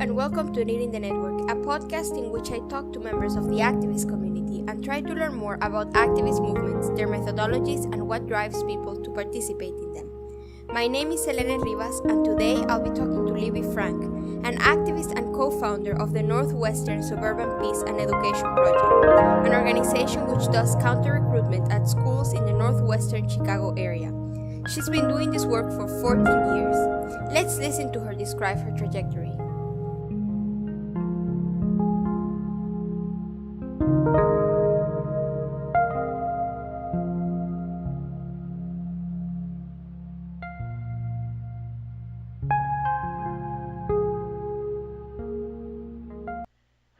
and welcome to Knitting the Network, a podcast in which I talk to members of the activist community and try to learn more about activist movements, their methodologies, and what drives people to participate in them. My name is Selene Rivas, and today I'll be talking to Libby Frank, an activist and co-founder of the Northwestern Suburban Peace and Education Project, an organization which does counter-recruitment at schools in the northwestern Chicago area. She's been doing this work for 14 years. Let's listen to her describe her trajectory.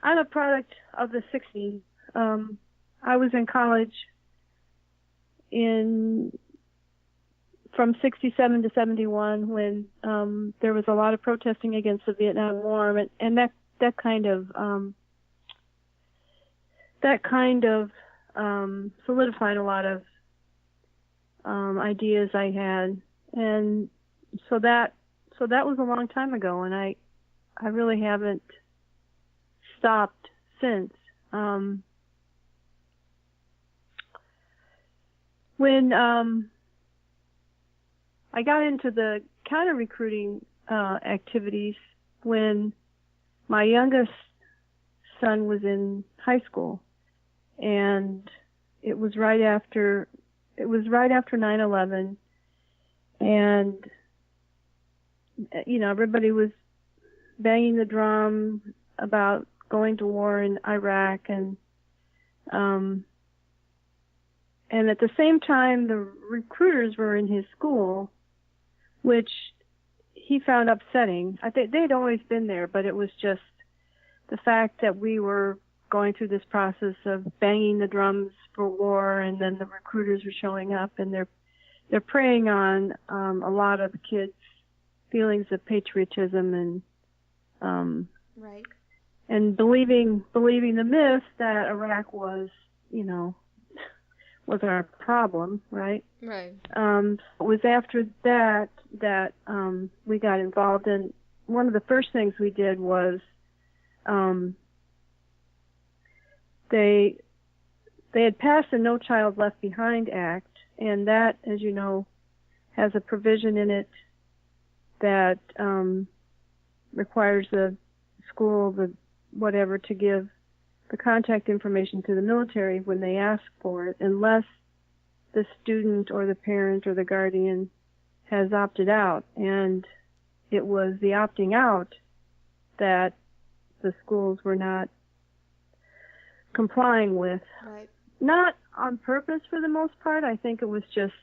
I'm a product of the 60s. I was in college from 67 to 71 when there was a lot of protesting against the Vietnam War, and that kind of solidified a lot of ideas I had, and so that was a long time ago, and I really haven't stopped since. When I got into the counter recruiting activities when my youngest son was in high school, and it was right after 9/11, and everybody was banging the drum about going to war in Iraq, and at the same time the recruiters were in his school, which he found upsetting. I think they'd always been there, but it was just the fact that we were going through this process of banging the drums for war, and then the recruiters were showing up, and they're preying on a lot of the kids' feelings of patriotism and Right. And believing the myth that Iraq was our problem, right? Right. It was after that we got involved, and one of the first things we did was they had passed the No Child Left Behind Act, and that, as you know, has a provision in it that requires the school, whatever, to give the contact information to the military when they ask for it, unless the student or the parent or the guardian has opted out. And it was the opting out that the schools were not complying with. Right. Not on purpose for the most part. I think it was just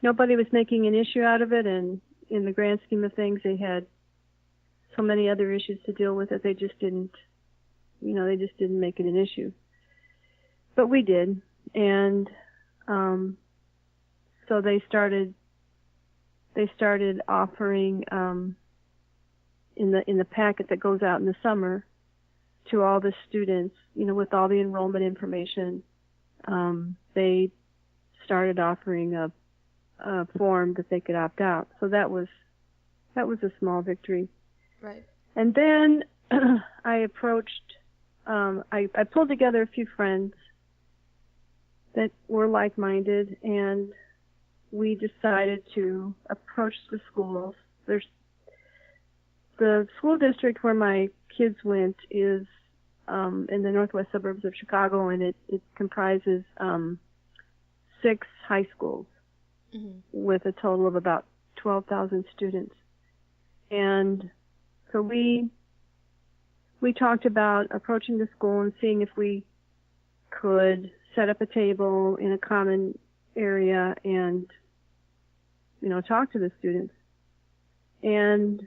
nobody was making an issue out of it, and in the grand scheme of things, they had so many other issues to deal with that they just didn't make it an issue. But we did, and so they started offering in the packet that goes out in the summer to all the students, with all the enrollment information. They started offering a form that they could opt out. So that was a small victory. Right. And then I approached, I pulled together a few friends that were like-minded, and we decided to approach the schools. The school district where my kids went is in the northwest suburbs of Chicago, and it comprises 6 high schools with a total of about 12,000 students. And so we talked about approaching the school and seeing if we could set up a table in a common area and, talk to the students. And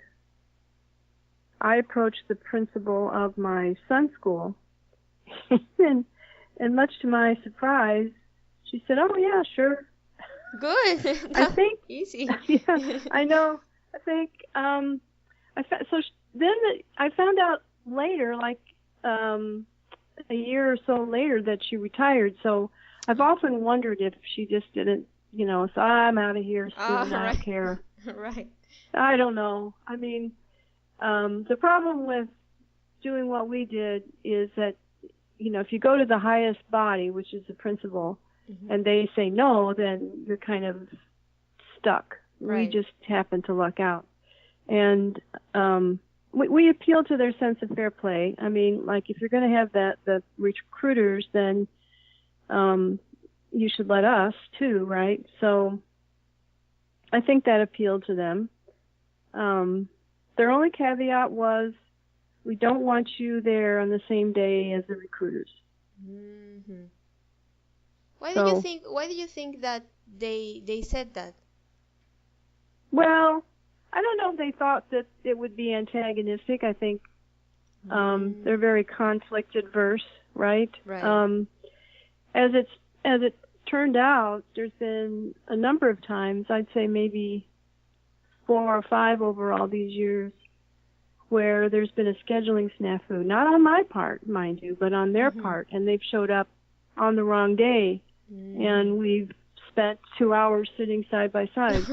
I approached the principal of my son's school, and much to my surprise, she said, "Oh yeah, sure." Good. I think easy. Yeah, I know. I think then I found out later, like a year or so later, that she retired. So I've often wondered if she just didn't, so I'm out of here soon. I Right. don't care. Right. I don't know. I mean, The problem with doing what we did is that, if you go to the highest body, which is the principal, and they say no, then you're kind of stuck. Right. We just happen to luck out. And we appeal to their sense of fair play. I mean, like, if you're going to have the recruiters, then you should let us too, right? So I think that appealed to them. Their only caveat was, we don't want you there on the same day as the recruiters. Mm-hmm. Why do you think that they said that? Well, I don't know if they thought that it would be antagonistic. I think they're very conflict adverse, right? Right. As it turned out, there's been a number of times, I'd say maybe 4 or 5 over all these years, where there's been a scheduling snafu, not on my part, mind you, but on their part, and they've showed up on the wrong day, and we've spent 2 hours sitting side by side,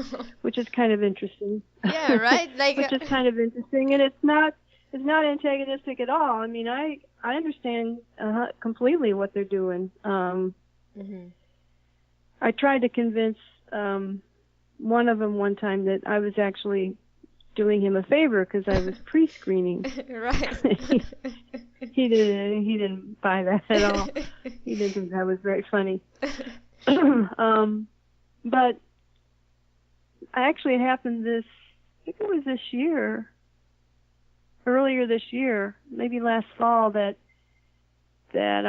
which is kind of interesting. Yeah, right. Like, which is kind of interesting, and it's not antagonistic at all. I mean, I understand completely what they're doing. I tried to convince one of them one time that I was actually doing him a favor because I was pre-screening. Right. He didn't buy that at all. He didn't think that was very funny. But actually it happened I think it was earlier this year, maybe last fall, that there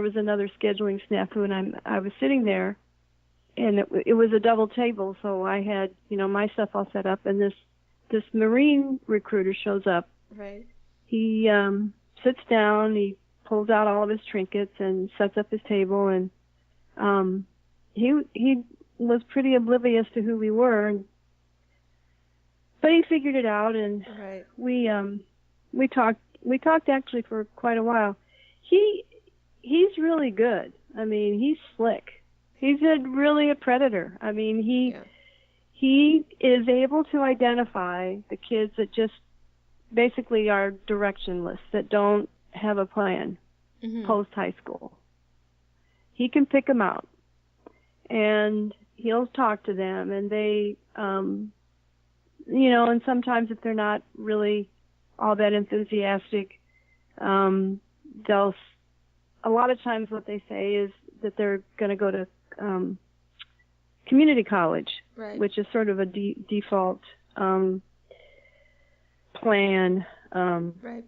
was another scheduling snafu, and I was sitting there, and it was a double table, so I had, my stuff all set up, and this Marine recruiter shows up. Right. He sits down, he pulls out all of his trinkets and sets up his table, and he was pretty oblivious to who we were, but he figured it out, and right. we talked actually for quite a while. He's really good. I mean, he's slick. He's really a predator. I mean, he is able to identify the kids that just basically are directionless, that don't have a plan post high school. He can pick them out, and he'll talk to them, and they, and sometimes if they're not really all that enthusiastic, a lot of times what they say is that they're going to go to community college, right. which is sort of a default plan. Right.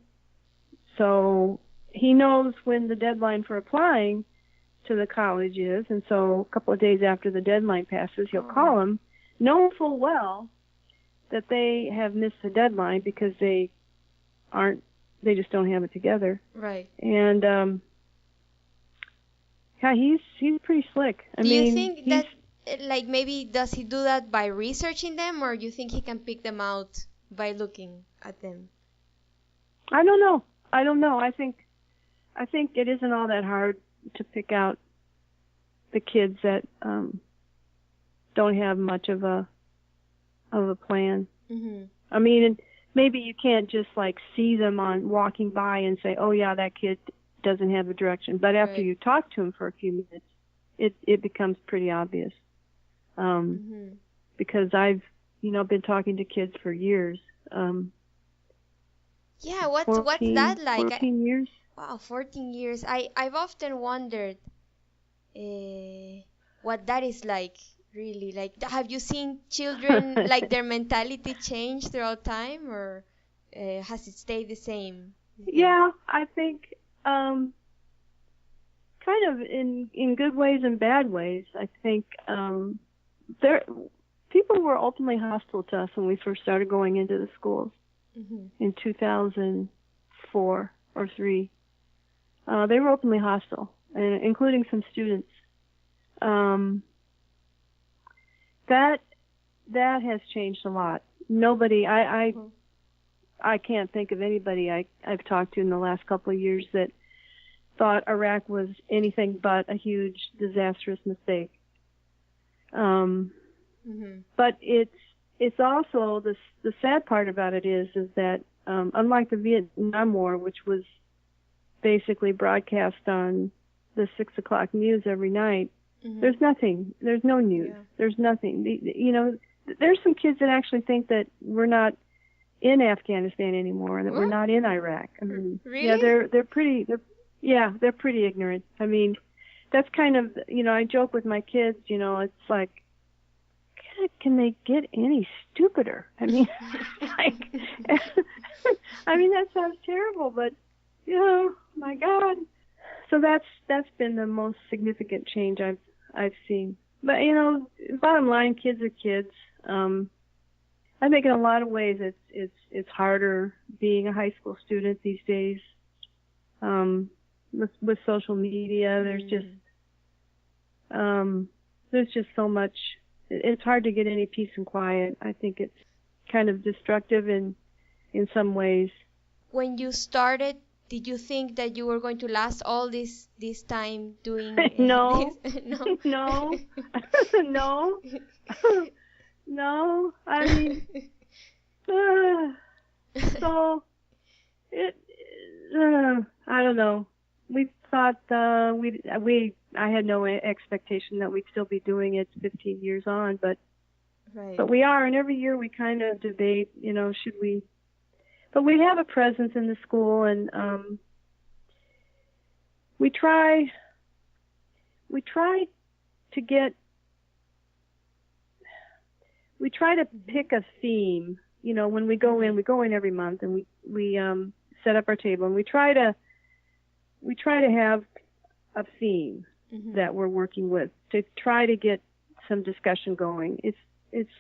So he knows when the deadline for applying to the college is, and so a couple of days after the deadline passes, he'll call them, knowing full well that they have missed the deadline because they just don't have it together. Right. And yeah, he's pretty slick. Do you think that, like, maybe does he do that by researching them, or do you think he can pick them out by looking at them? I don't know. I think it isn't all that hard to pick out the kids that don't have much of a plan. I mean, and maybe you can't just like see them on walking by and say, oh yeah, that kid doesn't have a direction. But after you talk to him for a few minutes, it becomes pretty obvious. Because I've been talking to kids for years. Yeah, what's that like? 14 years. Wow, 14 years. I've often wondered what that is like, really. Like, have you seen children, like, their mentality change throughout time, or has it stayed the same? Yeah, I think kind of in good ways and bad ways. I think people were ultimately hostile to us when we first started going into the schools in 2004 or 3. They were openly hostile, including some students. That has changed a lot. Nobody, I can't think of anybody I've talked to in the last couple of years that thought Iraq was anything but a huge, disastrous mistake. But it's also the sad part about it is that unlike the Vietnam War, which was basically broadcast on the 6 o'clock news every night, there's nothing. There's no news. Yeah. There's nothing. There's some kids that actually think that we're not in Afghanistan anymore, and that we're not in Iraq. I mean, really? Yeah, they're pretty ignorant. I mean, that's kind of, I joke with my kids, it's like, can they get any stupider? I mean, that sounds terrible, but, my God. So that's been the most significant change I've seen. But, bottom line, kids are kids. I think in a lot of ways it's harder being a high school student these days. With social media, there's just so much. It's hard to get any peace and quiet. I think it's kind of destructive in some ways. When you started, did you think that you were going to last all this time doing No. this? No. No. No. I mean, so I don't know. We thought I had no expectation that we'd still be doing it 15 years on, but we are, and every year we kind of debate, should we? But we have a presence in the school, and we try to pick a theme. When we go in every month, and we set up our table, and we try to have a theme that we're working with to try to get some discussion going. It's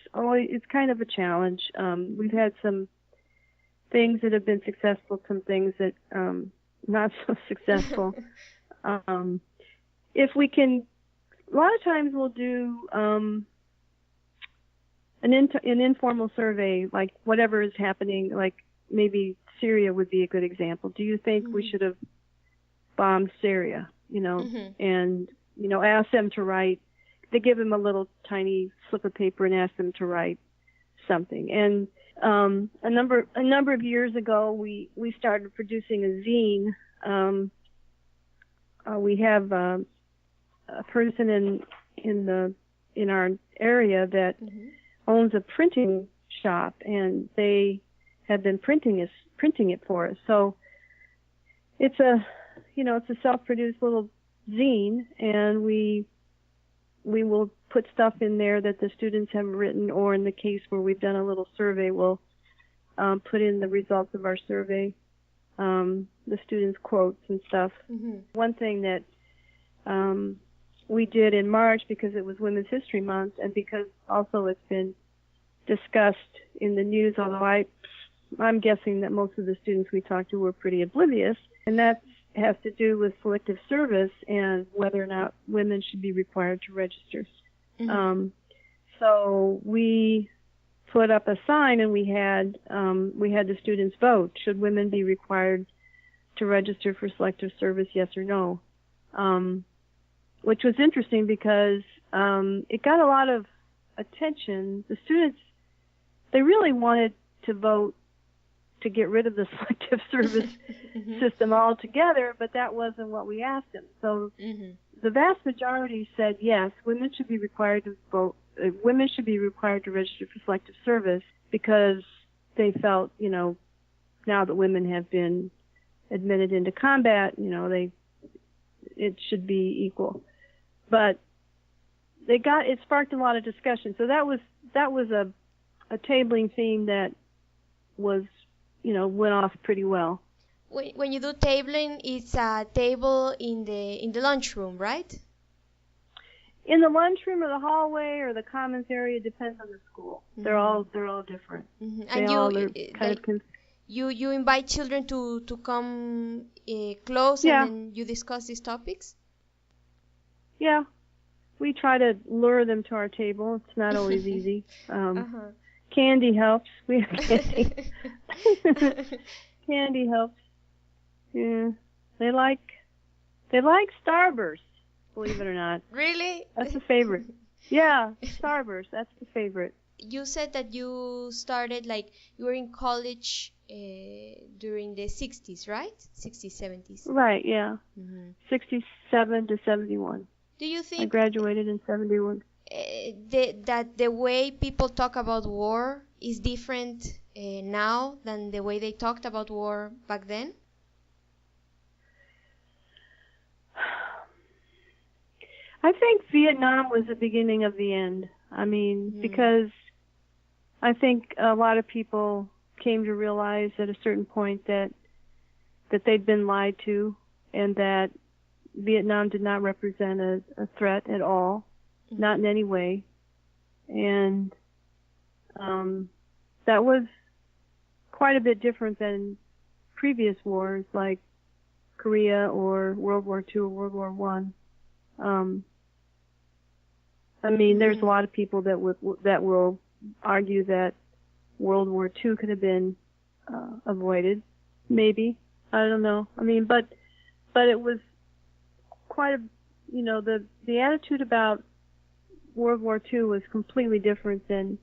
kind of a challenge. We've had some things that have been successful, some things that not so successful. If we can, a lot of times we'll do an informal survey, like whatever is happening, like maybe Syria would be a good example. Do you think we should have bombed Syria? And ask them to write. They give them a little tiny slip of paper and ask them to write something. And a number of years ago, we started producing a zine. We have a person in our area that owns a printing shop, and they have been printing it for us. So it's a self-produced little zine, and we will put stuff in there that the students have written, or in the case where we've done a little survey, we'll put in the results of our survey, the students' quotes and stuff. One thing that we did in March, because it was Women's History Month, and because also it's been discussed in the news, although I'm guessing that most of the students we talked to were pretty oblivious, and that has to do with selective service and whether or not women should be required to register. So we put up a sign, and we had the students vote: should women be required to register for selective service, yes or no? Which was interesting because it got a lot of attention. The students, they really wanted to vote to get rid of the selective service system altogether, but that wasn't what we asked them. So the vast majority said yes, women should be required to vote. Women should be required to register for selective service, because they felt, now that women have been admitted into combat, it should be equal. But it sparked a lot of discussion. So that was a tabling theme that was, went off pretty well. When you do tabling, it's a table in the lunchroom, right? In the lunchroom or the hallway or the commons area, depends on the school. They're all different. And you invite children to come close, and then you discuss these topics? Yeah, we try to lure them to our table. It's not always easy. Candy helps. We have candy. Candy helps. Yeah, they like Starburst, believe it or not. Really? That's the favorite. Yeah, Starburst. That's the favorite. you said that you started, like, you were in college during the 60s, right? 60s, 70s. Right, yeah. 67 to 71. Do you think I graduated in 71. that the way people talk about war is different now than the way they talked about war back then? I think Vietnam was the beginning of the end. I mean, because I think a lot of people came to realize at a certain point that they'd been lied to, and that Vietnam did not represent a threat at all, not in any way. And that was quite a bit different than previous wars like Korea or World War II or World War I. I mean, there's a lot of people that will argue that World War II could have been avoided, maybe. I don't know. I mean, but it was quite a, the attitude about World War II was completely different than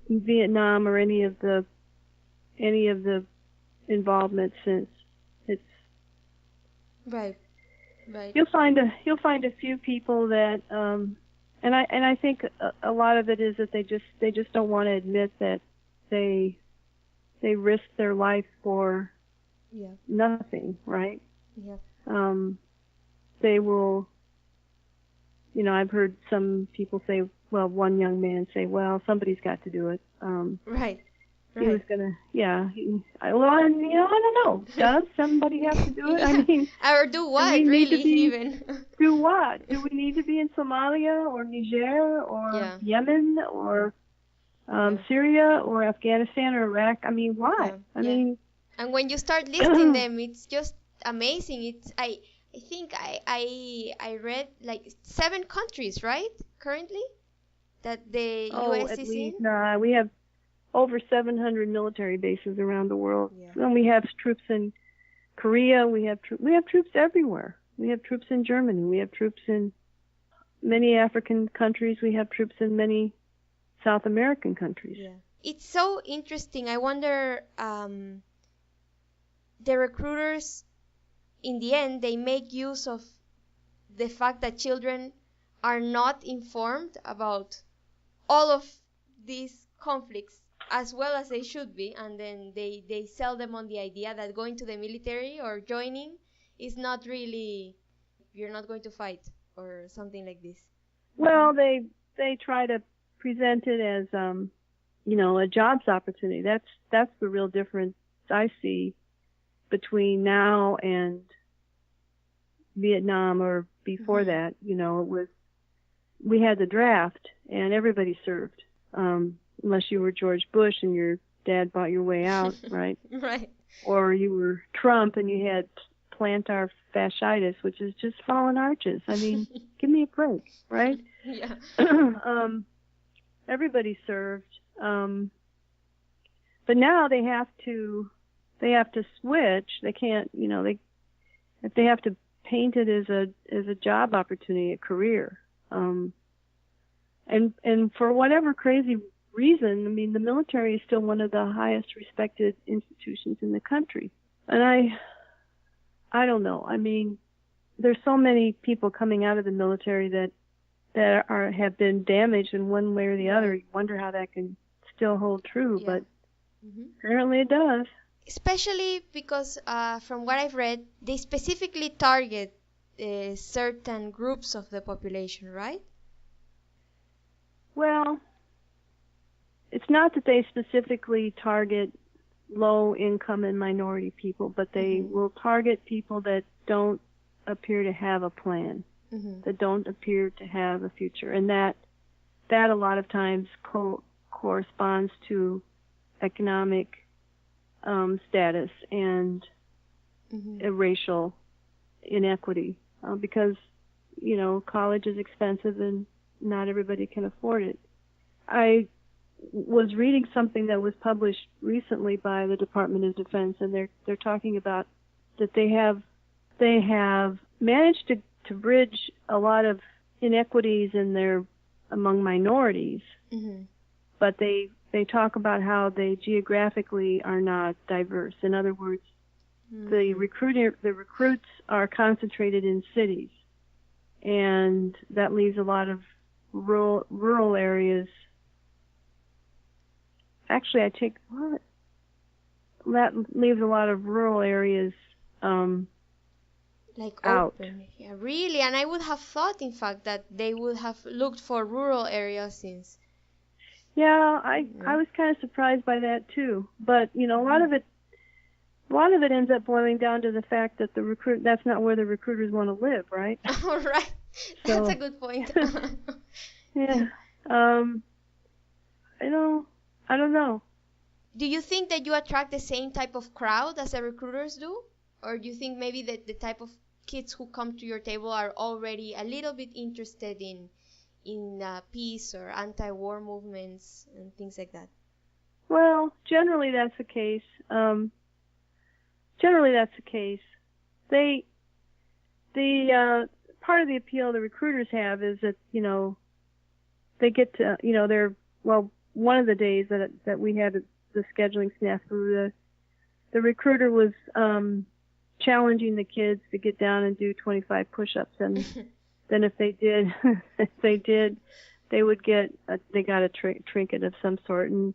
Vietnam or any of the involvement since. It's right. You'll find a few people that and I think a lot of it is that they just don't want to admit that they risked their life for nothing, right? Yeah. They will, I've heard some people say, well, one young man say, well, somebody's got to do it. Right. He was gonna, I don't know. Does somebody have to do it? Yeah. I mean, or do what, really, even? Do what? Do we need to be in Somalia or Niger or Yemen or Syria or Afghanistan or Iraq? I mean, why? I mean, and when you start listing them, it's just amazing. I think I read like 7 countries, right? Currently, that the U.S. is in. Nah, we have over 700 military bases around the world, and we have troops in Korea. We have troops everywhere. We have troops in Germany. We have troops in many African countries. We have troops in many South American countries. Yeah. It's so interesting. I wonder, the recruiters, in the end, they make use of the fact that children are not informed about all of these conflicts as well as they should be, and then they sell them on the idea that going to the military or joining is not really, you're not going to fight or something like this. Well, they try to present it as a jobs opportunity. That's the real difference I see between now and Vietnam or before that. We had the draft and everybody served. Unless you were George Bush and your dad bought your way out, right? Right. Or you were Trump and you had plantar fasciitis, which is just fallen arches. I mean, give me a break, right? Yeah. Everybody served. But now they have to switch. They can't, if they have to paint it as a job opportunity, a career. And for whatever crazy reason, I mean, the military is still one of the highest respected institutions in the country. And I don't know. I mean, there's so many people coming out of the military that have been damaged in one way or the other. You wonder how that can still hold true, but apparently it does. Especially because, from what I've read, they specifically target certain groups of the population, right? Well, it's not that they specifically target low income and minority people, but they will target people that don't appear to have a plan, that don't appear to have a future. And that a lot of times corresponds to economic status and racial inequity, because, college is expensive and not everybody can afford it. I was reading something that was published recently by the Department of Defense, and they're talking about that they have managed to bridge a lot of inequities in their among minorities, Mm-hmm. but they talk about how they geographically are not diverse. In other words, the recruits are concentrated in cities, and that leaves a lot of rural areas. Actually, that leaves a lot of rural areas Like out. open. Yeah, really. And I would have thought, in fact, that they would have looked for rural areas since. Yeah, I was kind of surprised by that too. But a lot of it ends up boiling down to the fact that that's not where the recruiters want to live, right? All right. That's a good point. Yeah. I don't know. Do you think that you attract the same type of crowd as the recruiters do? Or do you think maybe that the type of kids who come to your table are already a little bit interested in peace or anti-war movements and things like that? Well, generally that's the case. The part of the appeal the recruiters have is that they get to one of the days that we had the scheduling snafu, the recruiter was challenging the kids to get down and do 25 push-ups, and then if they did, they got a trinket of some sort. And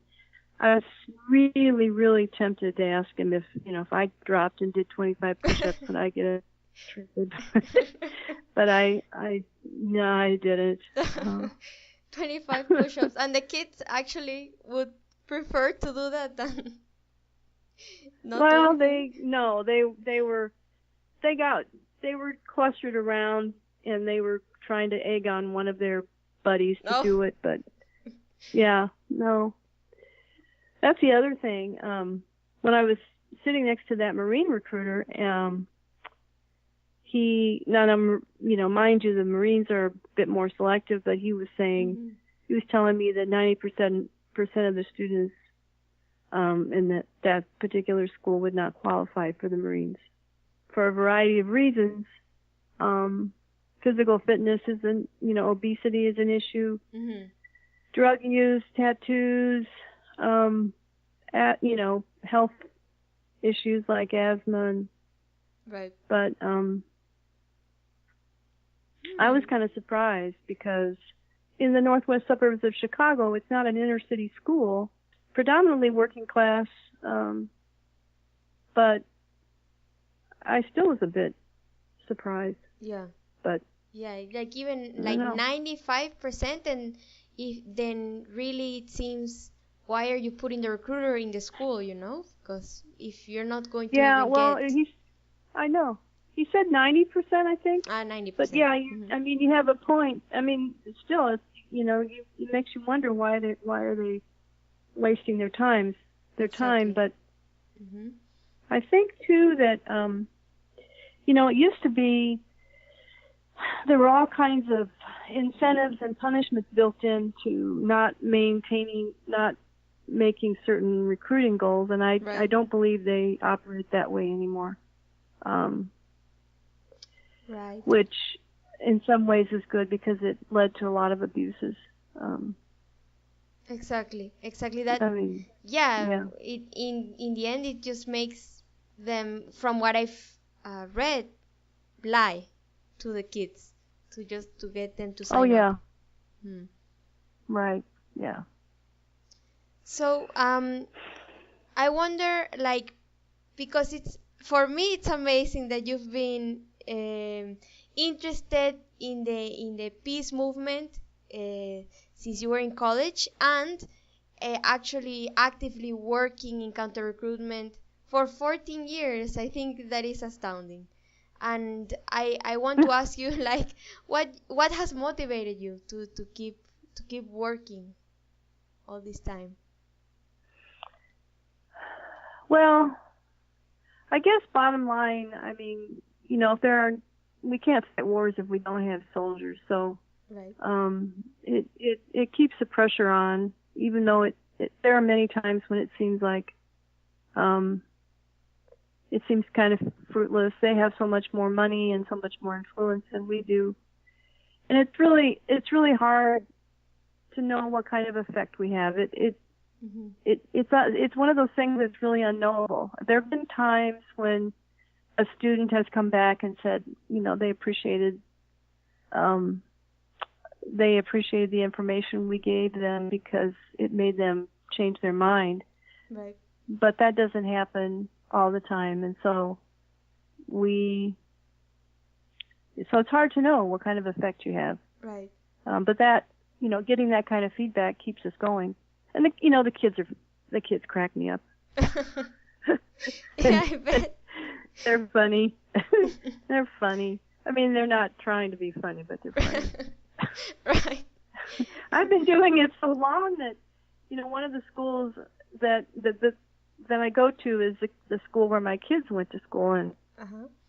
I was really, really tempted to ask him if I dropped and did 25 push-ups, would I get a trinket? But I didn't. 25 push-ups, and the kids actually would prefer to do that than not. Well, they were clustered around, and they were trying to egg on one of their buddies to do it, but yeah, no. That's the other thing. When I was sitting next to that Marine recruiter, mind you, the Marines are a bit more selective, but he was saying, he was telling me that 90% of the students in that particular school would not qualify for the Marines for a variety of reasons. Physical fitness isn't, obesity is an issue, drug use, tattoos, health issues like asthma, and, right. But I was kind of surprised because in the northwest suburbs of Chicago, it's not an inner city school, predominantly working class, but I still was a bit surprised. Yeah. But yeah, like even like 95%, and then really it seems, why are you putting the recruiter in the school? Because if you're not going to I know. He said 90%, I think. 90%. But yeah, you have a point. I mean, still, it's, it makes you wonder why are they wasting their time. Exactly. But I think too that it used to be there were all kinds of incentives and punishments built into not making certain recruiting goals, and I don't believe they operate that way anymore. Right. Which in some ways is good because it led to a lot of abuses. Exactly. That. I mean, It in the end it just makes them, from what I've read, lie to the kids to get them to sign up. Right. Yeah. So I wonder, because for me it's amazing that you've been interested in the peace movement since you were in college, and actually actively working in counter recruitment for 14 years. I think that is astounding. And I want to ask you, what has motivated you to keep working all this time? Well, I guess bottom line, I mean, we can't fight wars if we don't have soldiers. So, it keeps the pressure on, even though there are many times when it seems like, it seems kind of fruitless. They have so much more money and so much more influence than we do. And it's really hard to know what kind of effect we have. It's one of those things that's really unknowable. There have been times when a student has come back and said, they appreciated the information we gave them because it made them change their mind. Right. But that doesn't happen all the time, and so it's hard to know what kind of effect you have. Right. But that, getting that kind of feedback keeps us going. And the kids crack me up. Yeah, I bet. They're funny. They're funny. I mean, they're not trying to be funny, but they're funny. Right. I've been doing it so long that, one of the schools that I go to is the school where my kids went to school, and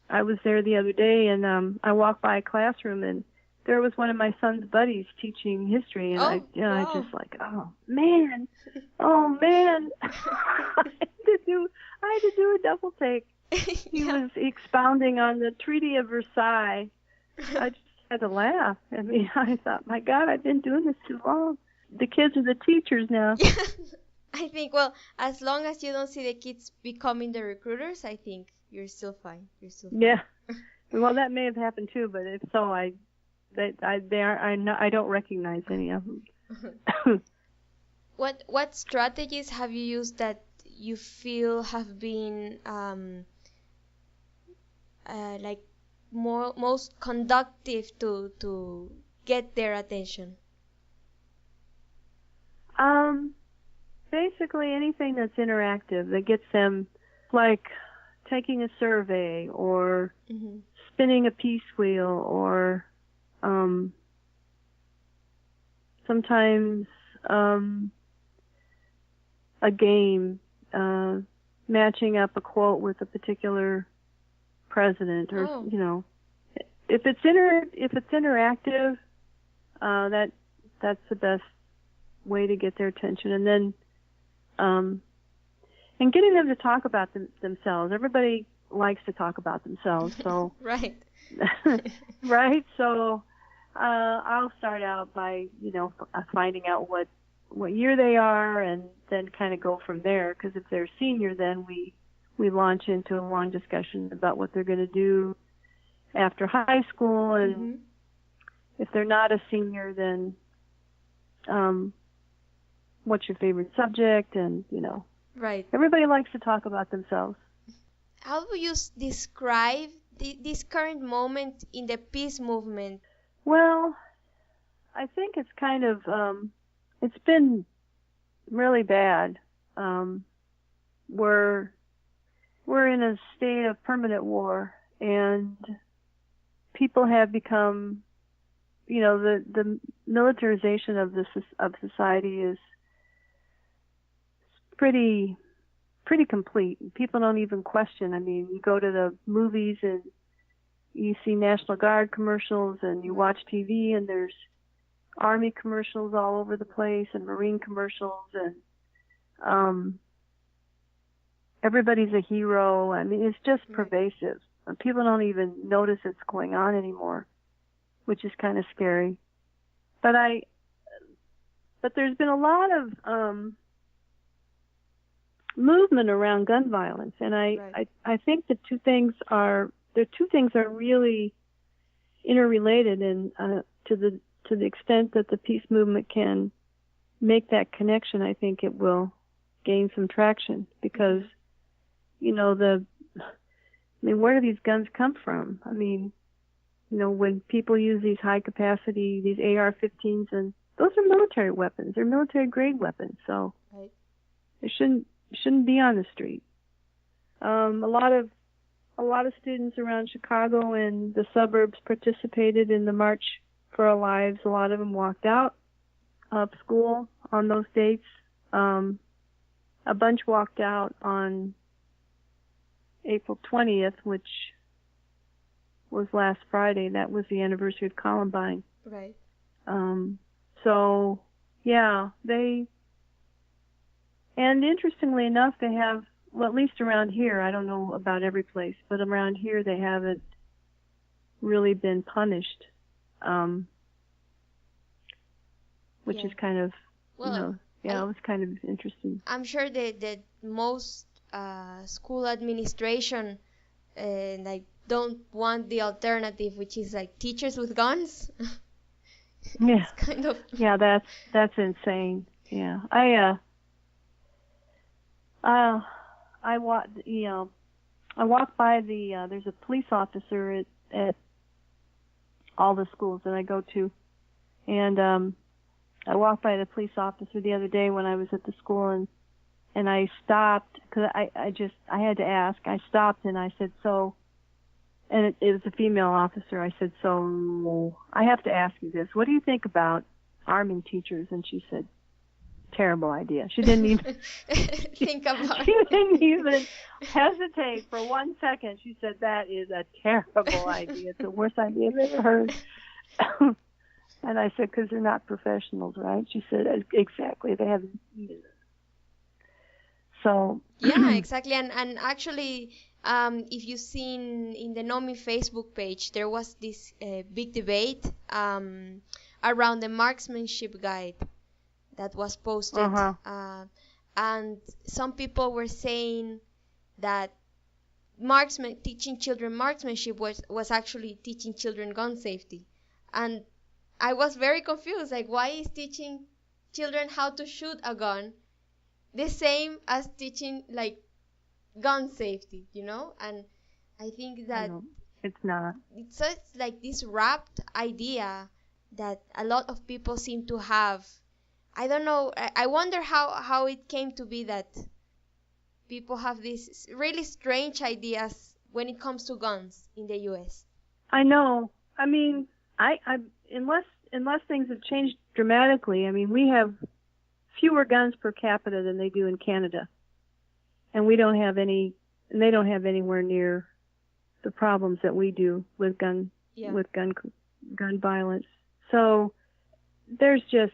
I was there the other day, and I walked by a classroom, and there was one of my son's buddies teaching history, and I just like, oh man, I had to do a double take. He was expounding on the Treaty of Versailles. I just had to laugh. I mean, I thought, my God, I've been doing this too long. The kids are the teachers now. I think, well, as long as you don't see the kids becoming the recruiters, I think you're still fine. Yeah. Well, that may have happened too, but if so, I don't recognize any of them. What strategies have you used that you feel have been like most conductive to get their attention? Basically anything that's interactive that gets them, like taking a survey or spinning a peace wheel, or sometimes a game, matching up a quote with a particular president, or if it's interactive, that's the best way to get their attention. And then and getting them to talk about themselves. Everybody likes to talk about themselves, so right. Right. So I'll start out by finding out what year they are, and then kind of go from there. Because if they're senior, then we launch into a long discussion about what they're going to do after high school, and if they're not a senior, then what's your favorite subject, and right. Everybody likes to talk about themselves. How would you describe this current moment in the peace movement? Well, I think it's kind of it's been really bad. We're in a state of permanent war, and people have become, the militarization of society is pretty complete. People don't even question. I mean, you go to the movies and you see National Guard commercials, and you watch TV and there's Army commercials all over the place, and Marine commercials, and everybody's a hero. I mean, it's just pervasive. People don't even notice it's going on anymore, which is kind of scary. But there's been a lot of movement around gun violence, and I think the two things are really interrelated, and to the extent that the peace movement can make that connection, I think it will gain some traction, because where do these guns come from? I mean, when people use these high capacity, these AR-15s, and those are military weapons. They're military grade weapons, so they shouldn't be on the street. A lot of students around Chicago and the suburbs participated in the March for Our Lives. A lot of them walked out of school on those dates. A bunch walked out on April 20th, which was last Friday. That was the anniversary of Columbine. Right. So, yeah, and interestingly enough, they have, well, at least around here, I don't know about every place, but around here they haven't really been punished. which is kind of, it was kind of interesting. I'm sure that most school administration don't want the alternative, which is like teachers with guns. Yeah. It's kind of. Yeah, that's insane. Yeah, I walk by there's a police officer at all the schools that I go to, and I walked by the police officer the other day when I was at the school, and I stopped because I had to ask. I stopped and I said, so, and it was a female officer. I said, so I have to ask you this. What do you think about arming teachers? And she said, terrible idea. She didn't even think about She didn't even hesitate for 1 second. She said, that is a terrible idea. It's the worst idea I've ever heard. And I said, because they're not professionals, right? She said, exactly. They haven't needed it. So yeah, exactly. And actually, if you've seen in the NOMI Facebook page, there was this big debate around the marksmanship guide that was posted. And some people were saying that teaching children marksmanship was actually teaching children gun safety. And I was very confused, like, why is teaching children how to shoot a gun the same as teaching, like, gun safety, And I think that it's not. It's like this wrapped idea that a lot of people seem to have. I don't know. I wonder how it came to be that people have these really strange ideas when it comes to guns in the U.S. I know. I mean, unless things have changed dramatically, I mean, we have fewer guns per capita than they do in Canada, and we don't have any, and they don't have anywhere near the problems that we do with gun violence. So there's just,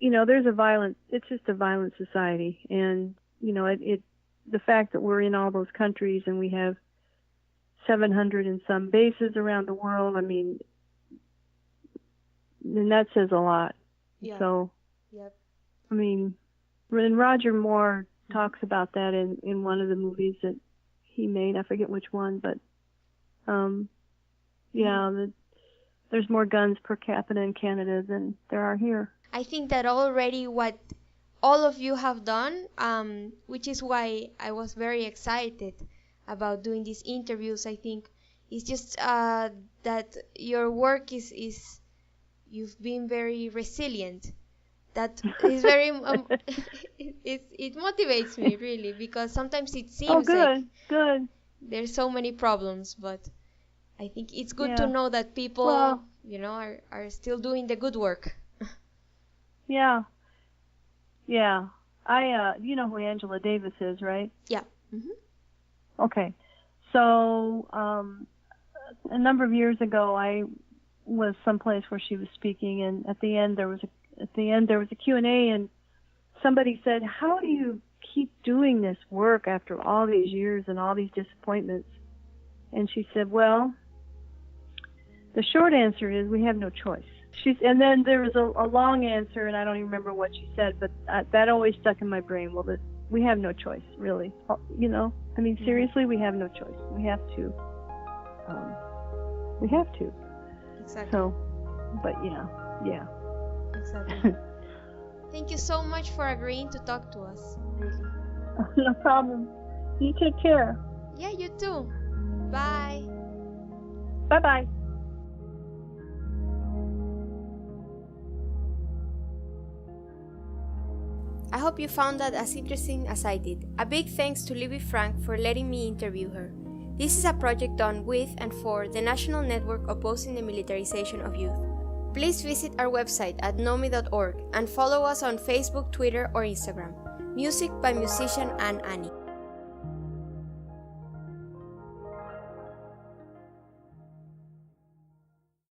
it's just a violent society, and the fact that we're in all those countries and we have 700 and some bases around the world, I mean, and that says a lot. Yeah. So, yep. I mean, and Roger Moore talks about that in one of the movies that he made. I forget which one, but there's more guns per capita in Canada than there are here. I think that already what all of you have done, which is why I was very excited about doing these interviews. I think it's just that your work is you've been very resilient. That is very it motivates me really, because sometimes it seems like there's so many problems, but I think it's good to know that people are still doing the good work. Yeah. I you know who Angela Davis is, right? Yeah. Mm-hmm. Okay. So a number of years ago, I was someplace where she was speaking, and at the end there was a Q&A, and somebody said, "How do you keep doing this work after all these years and all these disappointments?" And she said, "Well, the short answer is we have no choice." And then there was a long answer, and I don't even remember what she said, but that always stuck in my brain. Well, we have no choice, really. I mean, seriously, we have no choice. We have to. Exactly. So, but yeah. Exactly. Thank you so much for agreeing to talk to us. Really. No problem. You take care. Yeah, you too. Bye. Bye-bye. I hope you found that as interesting as I did. A big thanks to Libby Frank for letting me interview her. This is a project done with and for the National Network Opposing the Militarization of Youth. Please visit our website at nomi.org and follow us on Facebook, Twitter, or Instagram. Music by musician Anne Annie.